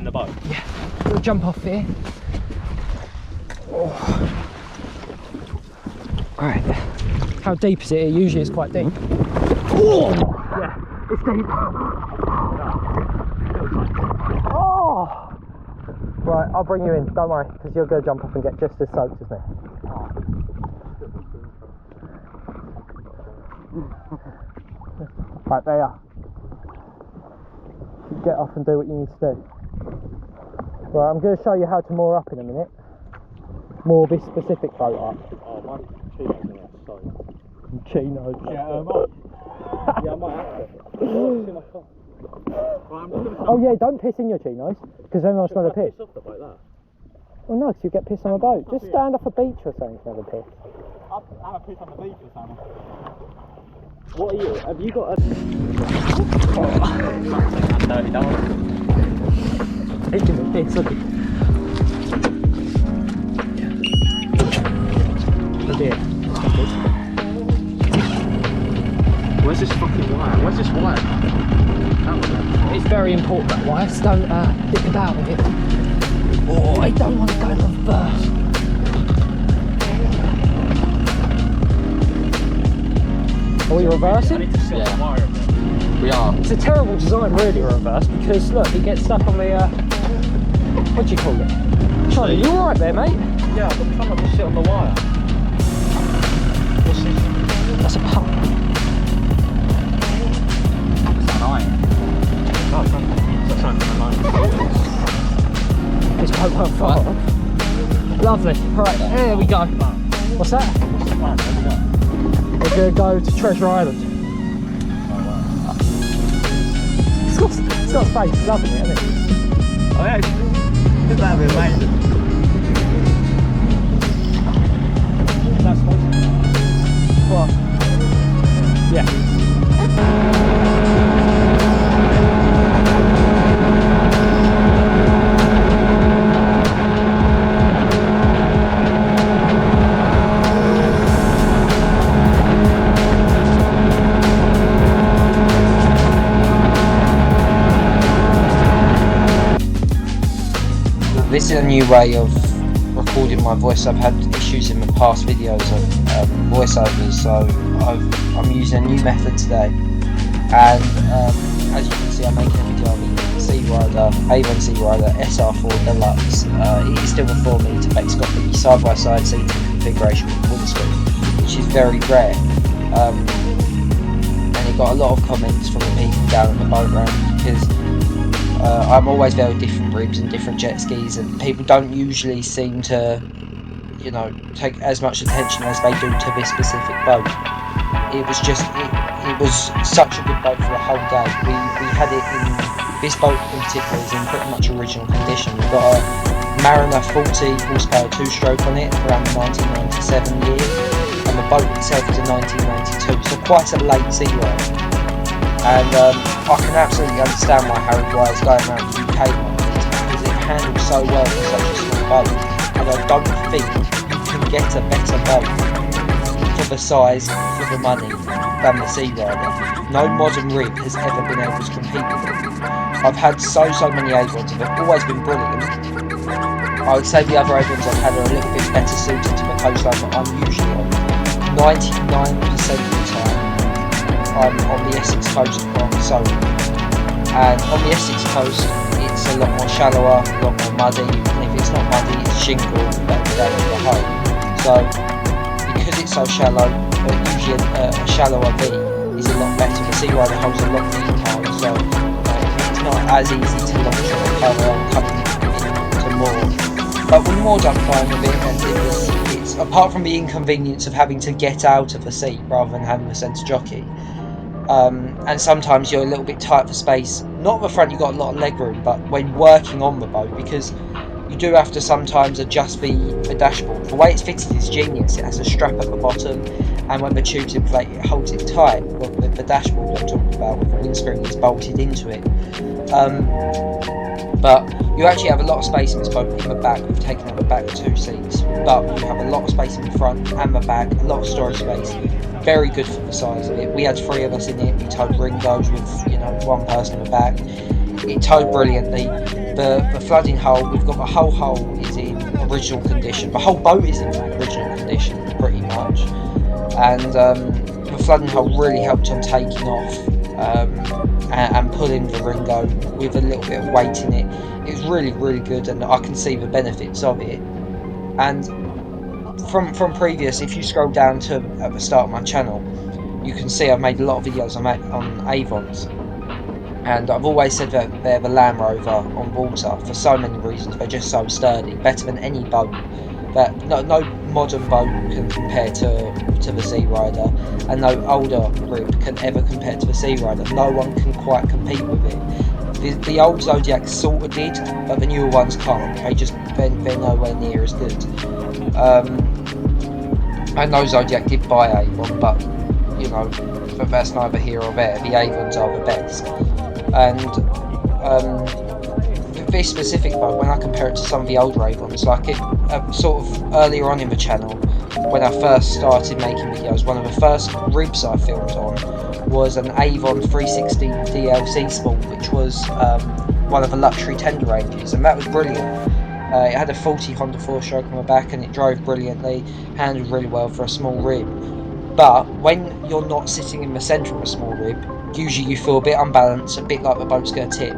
In the boat? Yeah. We'll jump off here. Oh. Alright. How deep is it? Usually it's quite deep. Oh! Yeah, it's deep. Oh! Right, I'll bring you in, don't worry, because you're going to jump off and get just as soaked as me. Right, there you are. Get off and do what you need to do. Right, I'm going to show you how to moor up in a minute. Moor this specific boat up. Oh, my chinos in it, sorry. Chinos. Yeah, I might have to. Oh yeah, don't piss in your chinos, because then I'll smell a piss. Piss off the boat, that? Well no, because you get piss on a boat. Just stand off a beach or something to have a piss. I'll have a piss on the beach or something. What are you? Have you got a... Dirty dog. Taking a piss, look at Oh dear. Where's this fucking wire? Where's this wire? It's very important, that wire, so don't dick about with it. Oh, I don't want to go in reverse. Are we reversing? Yeah. We are. It's a terrible design really, reverse, because look, it gets stuck on the, what do you call it? Charlie, you alright there, mate? Yeah, I've got some of this shit on the wire. What's this? That's a pump. It's an iron. Oh, it's something. It's quite well far. Lovely. Right, there we go. What's that? We're going to go to Treasure Island. It's got space, it's lovely, isn't it? Oh yeah, that'd be amazing. That's What? Yeah. This is a new way of recording my voice. I've had issues in the past videos of voiceovers, so I'm using a new method today. And as you can see, I'm making a video on the Searider, Avon Searider SR4 Deluxe. It is still a 4mm Spec-Scopic side-by-side seating configuration with windscreen, which is very rare. And it got a lot of comments from the people down at the boat ramp, because I'm always there with different ribs and different jet skis, and people don't usually seem to, you know, take as much attention as they do to this specific boat. It was just, it was such a good boat for the whole day. We had it in, this boat in particular is in pretty much original condition. We've got a Mariner 40 horsepower 2-stroke on it around the 1997 year, and the boat itself is a 1992, so quite a late sea ride. And I can absolutely understand why Harry Wise going around the UK market, because it handles so well for such a small boat, and I don't think you can get a better boat for the size, for the money, than the Searider. No modern rig has ever been able to compete with it. I've had so many Avons, they've always been brilliant. I would say the other Avons I've had are a little bit better suited to the coastline that I'm usually on. 99% of the time I'm on the Essex coast on solo, and on the Essex coast it's a lot more shallower, a lot more muddy, and if it's not muddy it's shingle that will down to the hull. So because it's so shallow, usually a shallower V is a lot better. The Searider holds a lot deeper, so it's not as easy to launch on the cover and coming into more. But we moored up fine with it, and it's apart from the inconvenience of having to get out of the seat rather than having a centre jockey. And sometimes you're a little bit tight for space. Not at the front, you've got a lot of leg room, but when working on the boat, because you do have to sometimes adjust the dashboard. The way it's fitted is genius. It has a strap at the bottom, and when the tube's inflated, it holds it tight. But with the dashboard I'm talking about, with the windscreen, it's bolted into it. But you actually have a lot of space in this boat in the back. We've taken out the back 2 seats, but you have a lot of space in the front and the back, a lot of storage space. Very good for the size of it. We had 3 of us in it. We towed Ringos with, you know, 1 person in the back. It towed brilliantly. the flooding hull, we've got the whole hull is in original condition. The whole boat is in original condition, pretty much. And the flooding hull really helped on taking off and pulling the Ringo with a little bit of weight in it. It was really, really good, and I can see the benefits of it. And from previous, if you scroll down to at the start of my channel, you can see I've made a lot of videos on Avons. And I've always said that they're the Land Rover on water for so many reasons. They're just so sturdy, better than any boat. That no modern boat can compare to the Searider, and no older rib can ever compare to the Searider. No one can quite compete with it. The old Zodiac sort of did, but the newer ones can't. They're nowhere near as good. I know Zodiac did buy Avon, but you know, but that's neither here or there. The Avons are the best. And this specific boat, when I compare it to some of the older Avons, like it sort of earlier on in the channel, when I first started making videos, one of the first ribs I filmed on was an Avon 360 DLC Sport, which was one of the luxury tender ranges, and that was brilliant. It had a 40 Honda 4-stroke on the back, and it drove brilliantly, handled really well for a small rib. But when you're not sitting in the centre of a small rib, usually you feel a bit unbalanced, a bit like the boat's going to tip.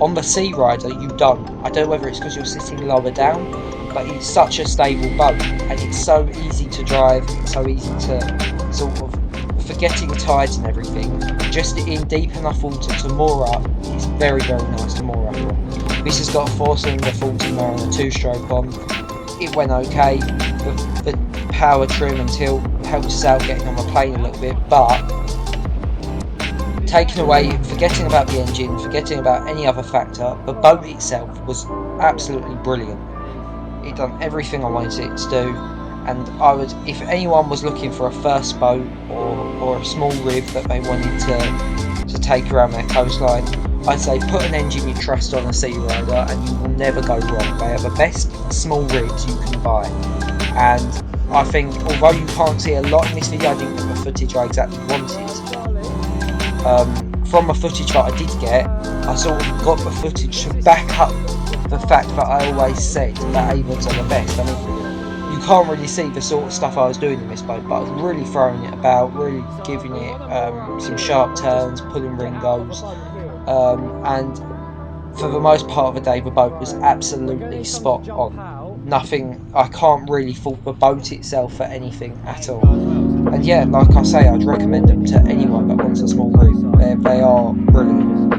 On the Searider, you don't. I don't know whether it's because you're sitting lower down, but it's such a stable boat, and it's so easy to drive, it's so easy to sort of, forgetting tides and everything, just in deep enough water to moor up, it's very, very nice to moor up on. This has got a 4-cylinder 40 mile and a 2-stroke on. It went okay. The power trim and tilt helped us out getting on the plane a little bit, but taking away, forgetting about the engine, forgetting about any other factor, the boat itself was absolutely brilliant. It done everything I wanted it to do, and I would, if anyone was looking for a first boat or a small rib that they wanted to take around their coastline, I'd say put an engine you trust on a Searider and you will never go wrong. They are the best small ribs you can buy. And I think, although you can't see a lot in this video, I didn't get the footage I exactly wanted. From the footage that I did get, I sort of got the footage to back up the fact that I always said that Avons are the best. I mean, you can't really see the sort of stuff I was doing in this boat, but I was really throwing it about, really giving it some sharp turns, pulling Ringos, and for the most part of the day the boat was absolutely spot on. Nothing, I can't really fault the boat itself for anything at all. And yeah, like I say, I'd recommend them to anyone that wants a small rib. They are brilliant.